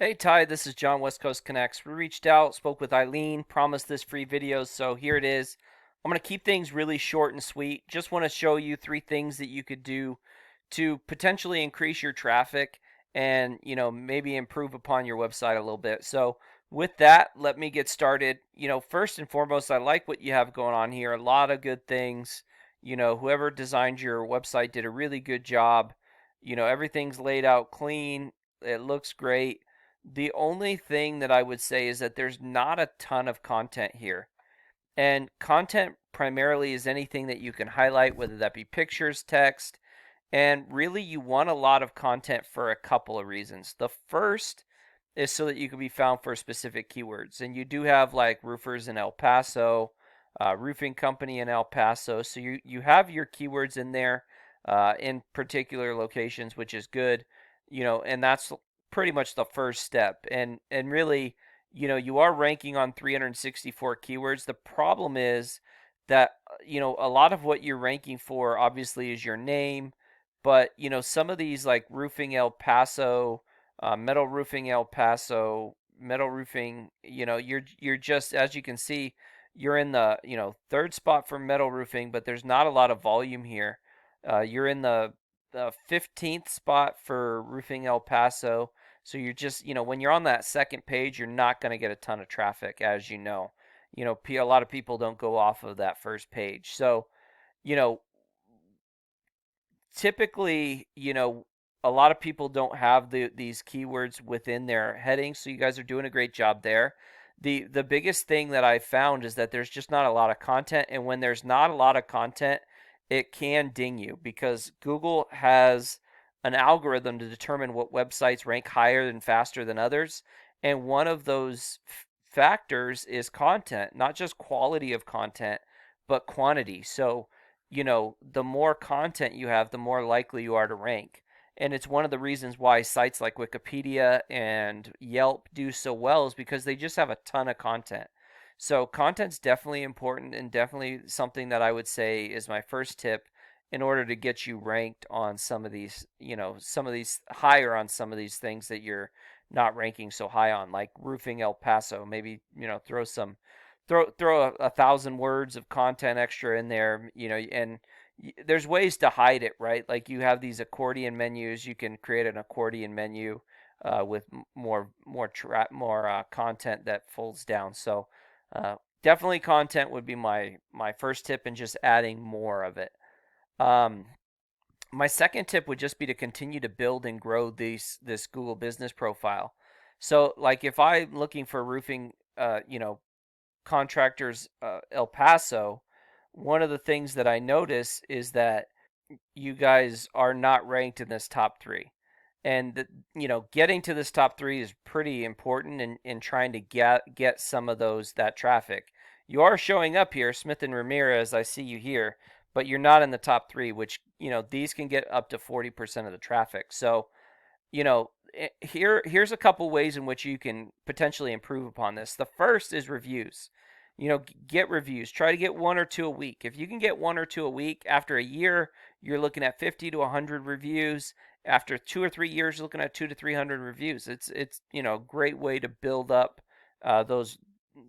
Hey Ty, this is John, West Coast Connects. We reached out, spoke with Eileen, promised this free video, so here it is. I'm going to keep things really short and sweet. Just want to show you three things that you could do to potentially increase your traffic and, maybe improve upon your website a little bit. So, with that, let me get started. First and foremost, I like what you have going on here. A lot of good things. Whoever designed your website did a really good job. Everything's laid out clean. It looks great. The only thing that I would say is that there's not a ton of content here. And content primarily is anything that you can highlight, whether that be pictures, text, and really you want a lot of content for a couple of reasons. The first is so that you can be found for specific keywords. And you do have like roofers in El Paso, roofing company in El Paso. So you have your keywords in there in particular locations, which is good. And that's pretty much the first step. And really, you are ranking on 364 keywords. The problem is that a lot of what you're ranking for obviously is your name, but some of these like roofing El Paso, metal roofing El Paso, metal roofing, you're just, as you can see, you're in the third spot for metal roofing, but there's not a lot of volume here. You're in the 15th spot for roofing El Paso. So you're just, when you're on that second page, you're not going to get a ton of traffic, as you know. A lot of people don't go off of that first page. So, you know, typically, a lot of people don't have these keywords within their headings, so you guys are doing a great job there. The biggest thing that I found is that there's just not a lot of content, and when there's not a lot of content, it can ding you because Google has an algorithm to determine what websites rank higher and faster than others, and one of those factors is content, not just quality of content, but quantity. So the more content you have, the more likely you are to rank. And it's one of the reasons why sites like Wikipedia and Yelp do so well is because they just have a ton of content. So content's definitely important and definitely something that I would say is my first tip in order to get you ranked on some of these, some of these higher on some of these things that you're not ranking so high on, like roofing El Paso. Maybe, throw 1,000 words of content extra in there, and there's ways to hide it, right? Like you have these accordion menus. You can create an accordion menu with more content that folds down. So definitely content would be my first tip, and just adding more of it. Um, my second tip would just be to continue to build and grow this Google business profile. So like if I'm looking for roofing, contractors, El Paso, one of the things that I notice is that you guys are not ranked in this top three. And getting to this top three is pretty important in trying to get some of that traffic. You are showing up here, Smith and Ramirez. I see you here, but you're not in the top three, which these can get up to 40% of the traffic. So here's a couple ways in which you can potentially improve upon this. The first is reviews. Get reviews. Try to get one or two a week. If you can get one or two a week, after a year, you're looking at 50 to 100 reviews. After 2 or 3 years, you're looking at 2 to 300 reviews. It's a great way to build up those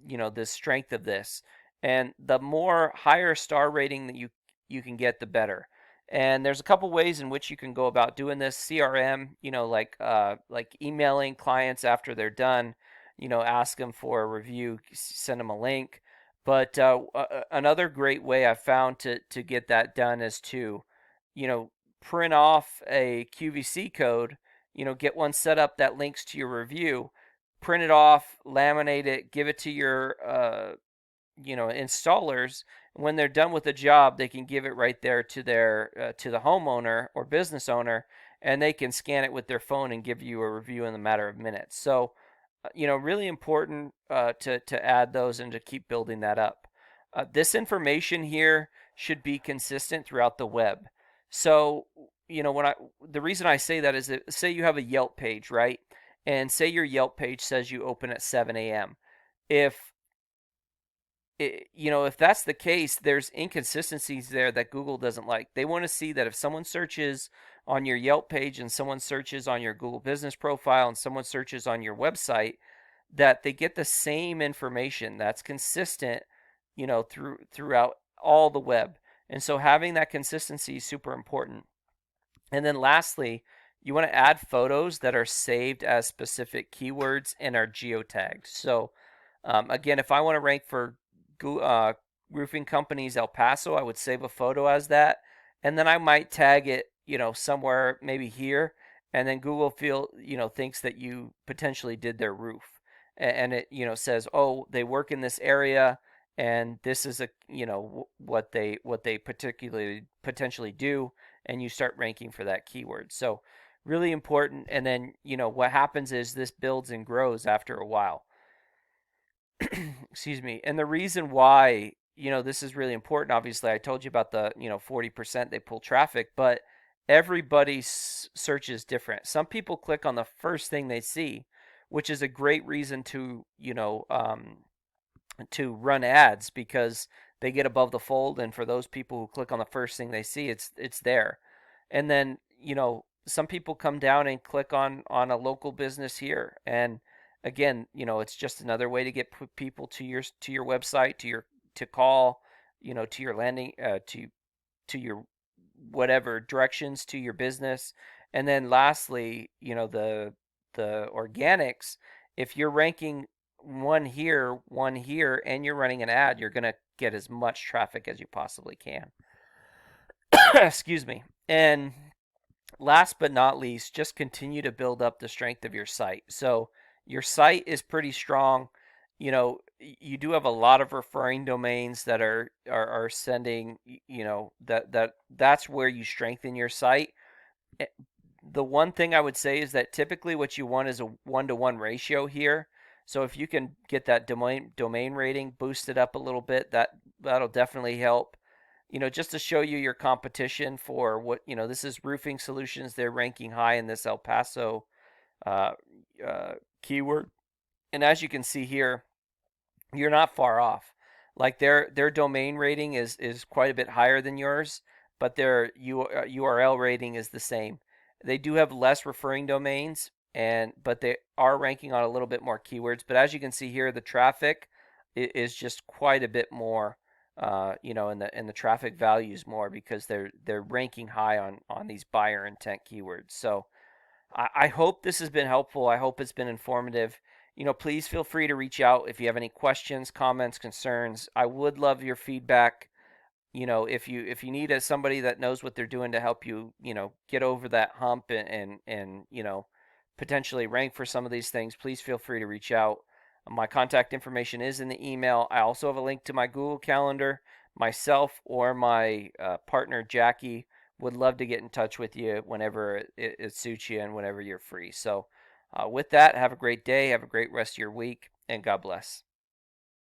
the strength of this. And the more higher star rating that you can get, the better. And there's a couple ways in which you can go about doing this. CRM, like emailing clients after they're done, ask them for a review, send them a link. But another great way I found to get that done is to, print off a QVC code, get one set up that links to your review, print it off, laminate it, give it to your installers. When they're done with the job, they can give it right there to their to the homeowner or business owner, and they can scan it with their phone and give you a review in a matter of minutes. So really important to add those and to keep building that up. This information here should be consistent throughout the web. So the reason I say that is that, say you have a Yelp page, right? And say your Yelp page says you open at 7 a.m. If if that's the case, there's inconsistencies there that Google doesn't like. They want to see that if someone searches on your Yelp page and someone searches on your Google business profile and someone searches on your website, that they get the same information that's consistent, throughout all the web. And so having that consistency is super important. And then lastly, you want to add photos that are saved as specific keywords and are geotagged. So again, if I want to rank for Roofing Companies El Paso, I would save a photo as that, and then I might tag it, somewhere maybe here, and then Google thinks that you potentially did their roof, and it says, oh, they work in this area, and this is what they particularly potentially do, and you start ranking for that keyword. So really important. And then what happens is this builds and grows after a while. Excuse me. And the reason why, this is really important, obviously, I told you about the, 40% they pull traffic, but everybody's search is different. Some people click on the first thing they see, which is a great reason to run ads, because they get above the fold, and for those people who click on the first thing they see, it's there. And then some people come down and click on a local business here, and again, it's just another way to get people to your website, to call, to your landing, to your whatever directions to your business. And then lastly, the organics, if you're ranking one here, and you're running an ad, you're going to get as much traffic as you possibly can. Excuse me. And last but not least, just continue to build up the strength of your site. So your site is pretty strong. You do have a lot of referring domains that are sending, that's where you strengthen your site. The one thing I would say is that typically what you want is a 1-to-1 ratio here. So if you can get that domain rating boosted up a little bit, that'll definitely help. Just to show you your competition for what, this is Roofing Solutions. They're ranking high in this El Paso uh, keyword. And as you can see here, you're not far off. Like their domain rating is quite a bit higher than yours, but their URL rating is the same. They do have less referring domains, but they are ranking on a little bit more keywords. But as you can see here, the traffic is just quite a bit more. And the traffic values more, because they're ranking high on these buyer intent keywords. So I hope this has been helpful. I hope it's been informative. Please feel free to reach out if you have any questions, comments, concerns. I would love your feedback. If you need somebody that knows what they're doing to help you, get over that hump and potentially rank for some of these things, please feel free to reach out. My contact information is in the email. I also have a link to my Google Calendar. Myself or my partner Jackie would love to get in touch with you whenever it suits you and whenever you're free. So with that, have a great day, have a great rest of your week, and God bless.